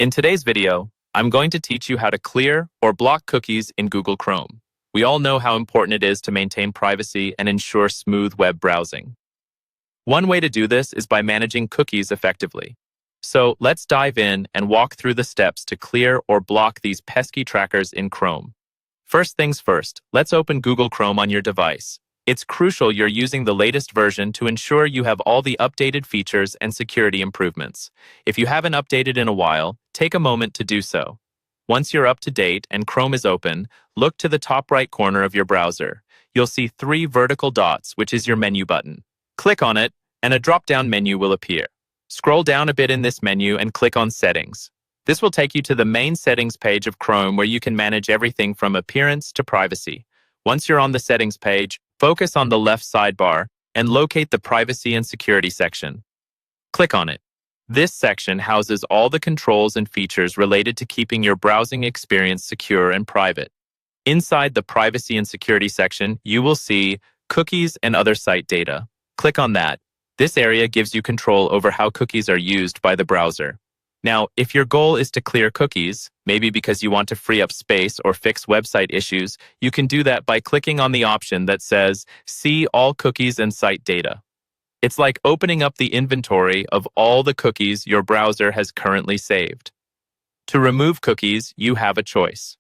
In today's video, I'm going to teach you how to clear or block cookies in Google Chrome. We all know how important it is to maintain privacy and ensure smooth web browsing. One way to do this is by managing cookies effectively. So let's dive in and walk through the steps to clear or block these pesky trackers in Chrome. First things first, let's open Google Chrome on your device. It's crucial you're using the latest version to ensure you have all the updated features and security improvements. If you haven't updated in a while, take a moment to do so. Once you're up to date and Chrome is open, look to the top right corner of your browser. You'll see 3 vertical dots, which is your menu button. Click on it, and a drop-down menu will appear. Scroll down a bit in this menu and click on Settings. This will take you to the main settings page of Chrome where you can manage everything from appearance to privacy. Once you're on the settings page, focus on the left sidebar and locate the Privacy and Security section. Click on it. This section houses all the controls and features related to keeping your browsing experience secure and private. Inside the Privacy and Security section, you will see Cookies and Other Site Data. Click on that. This area gives you control over how cookies are used by the browser. Now, if your goal is to clear cookies, maybe because you want to free up space or fix website issues, you can do that by clicking on the option that says See All Cookies and Site Data. It's like opening up the inventory of all the cookies your browser has currently saved. To remove cookies, you have a choice.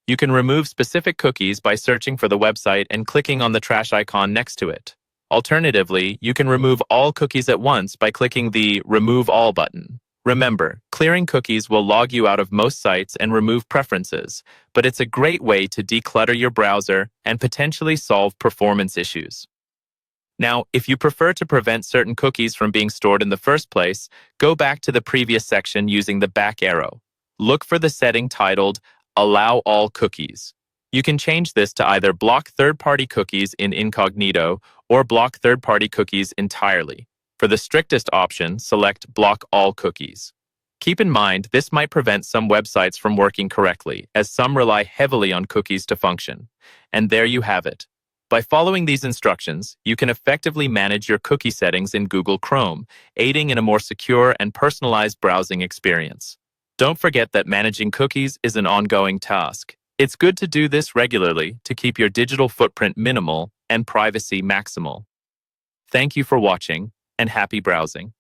You can remove specific cookies by searching for the website and clicking on the trash icon next to it. Alternatively, you can remove all cookies at once by clicking the Remove All button. Remember, clearing cookies will log you out of most sites and remove preferences, but it's a great way to declutter your browser and potentially solve performance issues. Now, if you prefer to prevent certain cookies from being stored in the first place, go back to the previous section using the back arrow. Look for the setting titled Allow All Cookies. You can change this to either block third-party cookies in incognito or block third-party cookies entirely. For the strictest option, select Block All Cookies. Keep in mind, this might prevent some websites from working correctly, as some rely heavily on cookies to function. And there you have it. By following these instructions, you can effectively manage your cookie settings in Google Chrome, aiding in a more secure and personalized browsing experience. Don't forget that managing cookies is an ongoing task. It's good to do this regularly to keep your digital footprint minimal and privacy maximal. Thank you for watching, and happy browsing.